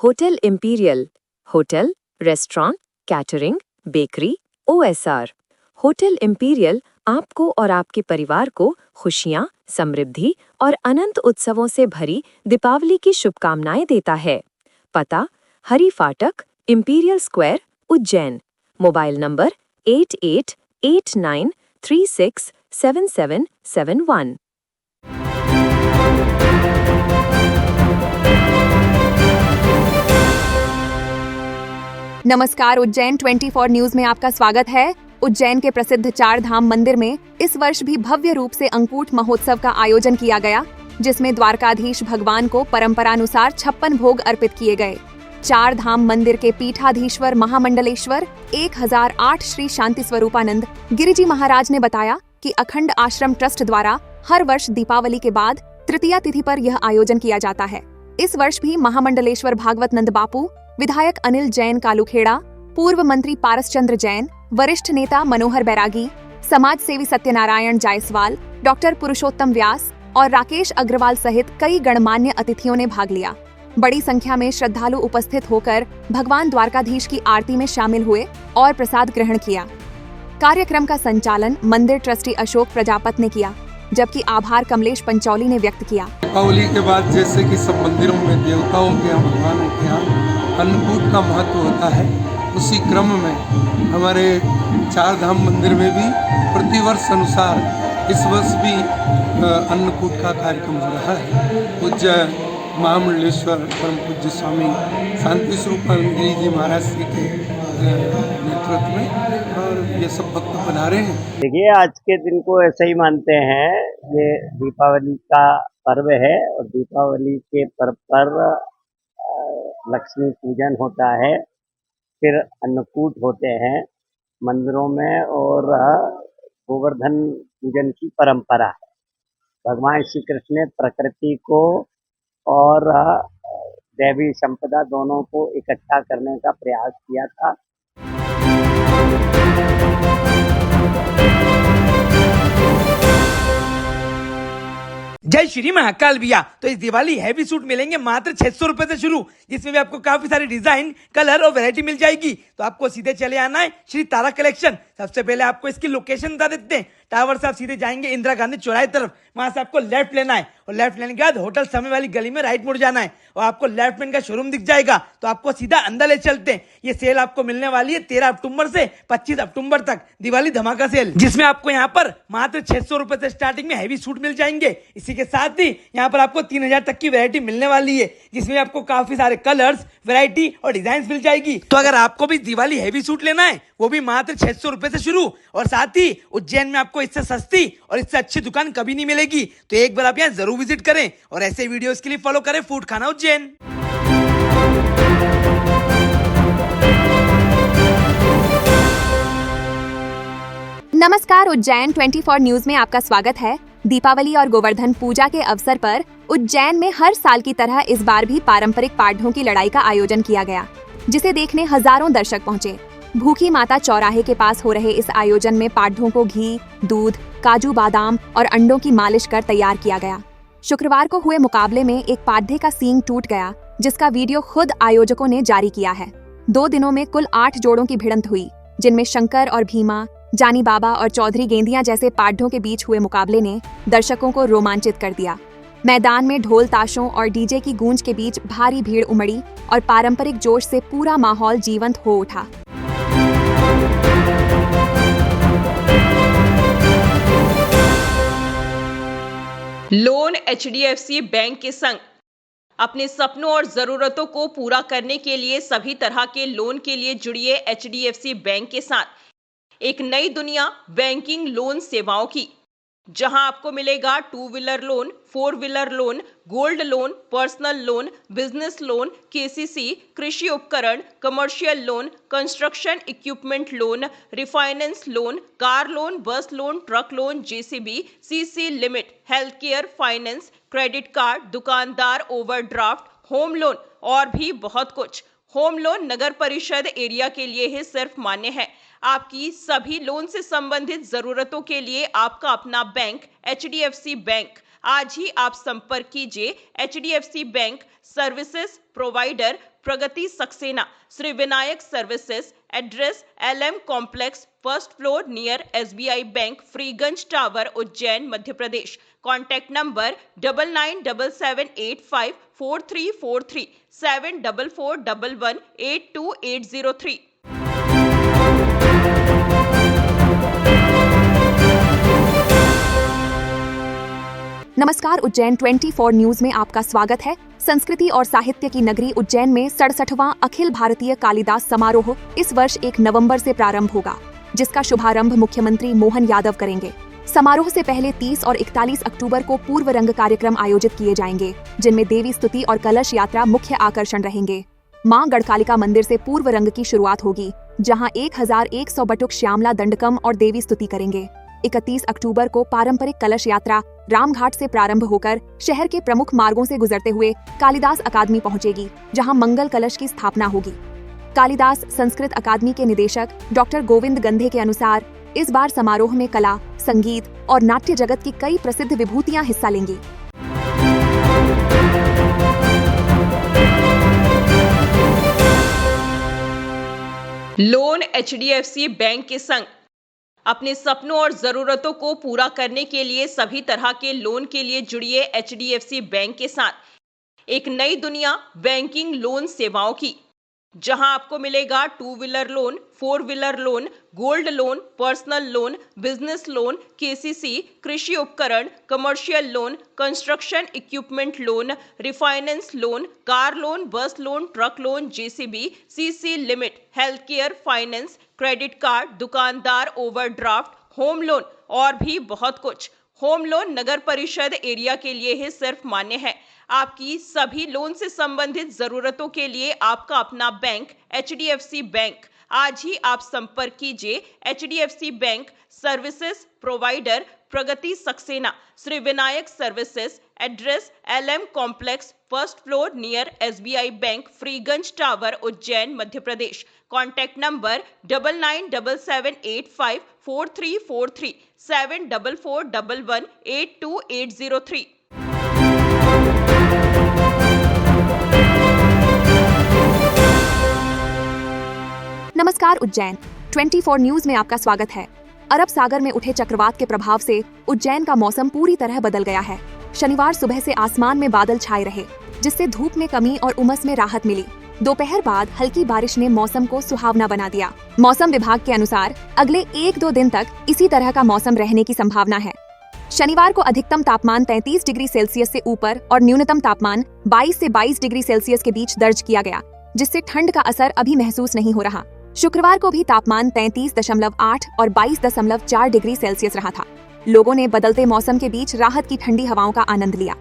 Hotel imperial, hotel, restaurant, catering, bakery, OSR। Hotel imperial आपको और आपके परिवार को खुशियां, समृद्धि और अनंत उत्सवों से भरी दीपावली की शुभकामनाएं देता है। पता: हरी फाटक, imperial square, Ujjain. Mobile number 8889367771। नमस्कार, उज्जैन 24 न्यूज में आपका स्वागत है। उज्जैन के प्रसिद्ध चार धाम मंदिर में इस वर्ष भी भव्य रूप से अंकुट महोत्सव का आयोजन किया गया, जिसमें द्वारकाधीश भगवान को परंपरानुसार 56 भोग अर्पित किए गए। चार धाम मंदिर के पीठाधीश्वर महामंडलेश्वर 1008 श्री शांति स्वरूपानंद गिरिजी महाराज ने बताया कि अखंड आश्रम ट्रस्ट द्वारा हर वर्ष दीपावली के बाद तृतीया तिथि पर यह आयोजन किया जाता है। इस वर्ष भी महामंडलेश्वर भागवत नंद बापू, विधायक अनिल जैन कालूखेड़ा, पूर्व मंत्री पारसचंद्र जैन, वरिष्ठ नेता मनोहर बैरागी, समाज सेवी सत्यनारायण जायसवाल, डॉक्टर पुरुषोत्तम व्यास और राकेश अग्रवाल सहित कई गणमान्य अतिथियों ने भाग लिया। बड़ी संख्या में श्रद्धालु उपस्थित होकर भगवान द्वारकाधीश की आरती में शामिल हुए और प्रसाद ग्रहण किया। कार्यक्रम का संचालन मंदिर ट्रस्टी अशोक प्रजापत ने किया, जबकि आभार कमलेश पंचौली ने व्यक्त किया। दीपावली के बाद जैसे कि सब मंदिरों में देवताओं के यहाँ, भगवानों के यहाँ अन्नकूट का महत्व होता है, उसी क्रम में हमारे चार धाम मंदिर में भी प्रतिवर्ष अनुसार इस वर्ष भी अन्नकूट का कार्यक्रम हो रहा है। पूज्य महामंडलेश्वर परम पूज्य स्वामी शांति स्वरूपानंद गिरिजी महाराज जी के नेतृत्व में और ये सब भक्त पधारे हैं। देखिए, आज के दिन को ऐसे ही मानते हैं, ये दीपावली का पर्व है और दीपावली के पर्व पर लक्ष्मी पूजन होता है, फिर अन्नकूट होते हैं मंदिरों में और गोवर्धन पूजन की परंपरा है। भगवान श्री कृष्ण ने प्रकृति को और दैवी संपदा दोनों को इकट्ठा करने का प्रयास किया था। जय श्री महाकाल भैया। तो इस दिवाली हैवी सूट मिलेंगे मात्र 600 रुपए से शुरू, जिसमें भी आपको काफी सारी डिजाइन, कलर और वैरायटी मिल जाएगी। तो आपको सीधे चले आना है श्री तारा कलेक्शन। सबसे पहले आपको इसकी लोकेशन बता देते हैं। टावर से आप सीधे जाएंगे इंदिरा गांधी चौराहे तरफ, वहां से आपको लेफ्ट लेना है और लेफ्ट लेने के बाद होटल समय वाली गली में राइट मुड़ जाना है और आपको लेफ्ट में इनका शोरूम दिख जाएगा। तो आपको सीधा अंदर ले चलते हैं। ये सेल आपको मिलने वाली है 13 अक्टूबर से 25 अक्टूबर तक, दिवाली धमाका सेल, जिसमें आपको यहाँ पर मात्र 600 रुपए से स्टार्टिंग में हैवी सूट मिल जाएंगे। इसी के साथ ही यहाँ पर आपको 3000 तक की वैरायटी मिलने वाली है, जिसमें आपको काफी सारे कलर्स, वैरायटी और डिजाइन मिल जाएगी। तो अगर आपको भी दिवाली हैवी सूट लेना है, वो भी मात्र 600 रुपए से शुरू, और साथ ही उज्जैन में आपको इससे सस्ती और इससे अच्छी दुकान कभी नहीं मिलेगी। तो एक बार आप यहाँ जरूर विजिट करें और ऐसे वीडियोस के लिए फॉलो करें फूड खाना उज्जैन। नमस्कार, उज्जैन 24 न्यूज में आपका स्वागत है। दीपावली और गोवर्धन पूजा के अवसर पर उज्जैन में हर साल की तरह इस बार भी पारंपरिक पाढ़ों की लड़ाई का आयोजन किया गया, जिसे देखने हजारों दर्शक पहुंचे। भूखी माता चौराहे के पास हो रहे इस आयोजन में पाढ़ों को घी, दूध, काजू बादाम और अंडों की मालिश कर तैयार किया गया। शुक्रवार को हुए मुकाबले में एक पाढ़े का सींग टूट गया, जिसका वीडियो खुद आयोजकों ने जारी किया है। 2 दिनों में कुल 8 जोड़ों की भिड़ंत हुई, जिनमें शंकर और भीमा, जानी बाबा और चौधरी गेंदिया जैसे पाढ़ों के बीच हुए मुकाबले ने दर्शकों को रोमांचित कर दिया। मैदान में ढोल ताशों और डीजे की गूंज के बीच भारी भीड़ उमड़ी और पारंपरिक जोश से पूरा माहौल जीवंत हो उठा। लोन HDFC बैंक के संग अपने सपनों और जरूरतों को पूरा करने के लिए सभी तरह के लोन के लिए जुड़िए HDFC बैंक के साथ। एक नई दुनिया बैंकिंग लोन सेवाओं की, जहां आपको मिलेगा 2 wheeler loan, 4 wheeler loan, gold loan, personal loan, business loan, KCC, कृषि उपकरण, commercial loan, construction equipment loan, refinance loan, car loan, bus loan, truck loan, JCB, CC limit, health care, finance, credit card, दुकानदार overdraft, home loan और भी बहुत कुछ। Home loan नगर परिषद area के लिए ही सिर्फ मान्य है। आपकी सभी लोन से संबंधित जरूरतों के लिए आपका अपना बैंक HDFC बैंक। आज ही आप संपर्क कीजिए HDFC bank services provider Pragati Saxena, Shri Vinayak services, address LM complex, first floor near SBI bank, Freeganj tower, Ujjain, Madhya Pradesh. Contact number 9977854343 7441182803। नमस्कार, उज्जैन 24 न्यूज में आपका स्वागत है। संस्कृति और साहित्य की नगरी उज्जैन में 67वां अखिल भारतीय कालिदास समारोह इस वर्ष 1 नवंबर से प्रारंभ होगा, जिसका शुभारंभ मुख्यमंत्री मोहन यादव करेंगे। समारोह से पहले 30 और 41 अक्टूबर को पूर्व रंग कार्यक्रम आयोजित किए जाएंगे, जिनमें देवी स्तुति और कलश यात्रा मुख्य आकर्षण रहेंगे। मां गढ़कालिका मंदिर से पूर्व रंग की शुरुआत होगी, जहां 1100 बटुक श्यामला दंडकम और देवी स्तुति करेंगे। 31 अक्टूबर को पारंपरिक कलश यात्रा रामघाट से प्रारंभ होकर शहर के प्रमुख मार्गों से गुजरते हुए कालिदास अकादमी पहुंचेगी, जहां मंगल कलश की स्थापना होगी। कालिदास संस्कृत अकादमी के निदेशक डॉक्टर गोविंद गंधे के अनुसार इस बार समारोह में कला, संगीत और नाट्य जगत की कई प्रसिद्ध विभूतियां हिस्सा लेंगी। लोन HDFC बैंक के संग अपने सपनों और जरूरतों को पूरा करने के लिए सभी तरह के लोन के लिए जुड़िए HDFC बैंक के साथ। एक नई दुनिया बैंकिंग लोन सेवाओं की, जहां आपको मिलेगा 2 wheeler loan, 4 wheeler loan, gold loan, personal loan, business loan, KCC, कृषि उपकरण, commercial loan, construction equipment loan, refinance loan, car loan, bus loan, truck loan, JCB, CC limit, health care finance, credit card, दुकानदार overdraft, home loan और भी बहुत कुछ। Home loan नगर परिषद area के लिए ही सिर्फ मान्य है। आपकी सभी लोन से संबंधित जरूरतों के लिए आपका अपना बैंक HDFC बैंक। आज ही आप संपर्क कीजिए HDFC bank services provider Pragati Saxena, Shri Vinayak services, address LM complex, first floor near SBI bank, Freeganj tower, Ujjain, Madhya Pradesh. Contact number 9977854343 7441182803। नमस्कार, उज्जैन 24 न्यूज में आपका स्वागत है। अरब सागर में उठे चक्रवात के प्रभाव से उज्जैन का मौसम पूरी तरह बदल गया है। शनिवार सुबह से आसमान में बादल छाए रहे, जिससे धूप में कमी और उमस में राहत मिली। दोपहर बाद हल्की बारिश ने मौसम को सुहावना बना दिया। मौसम विभाग के अनुसार अगले 1-2 दिन तक इसी तरह का मौसम रहने की संभावना है। शनिवार को अधिकतम तापमान 33 डिग्री सेल्सियस से ऊपर और न्यूनतम तापमान 22 से 22 डिग्री सेल्सियस के बीच दर्ज किया गया, जिससे ठंड का असर अभी महसूस नहीं हो रहा। शुक्रवार को भी तापमान 33.8 और 22.4 डिग्री सेल्सियस रहा था। लोगों ने बदलते मौसम के बीच राहत की ठंडी हवाओं का आनंद लिया।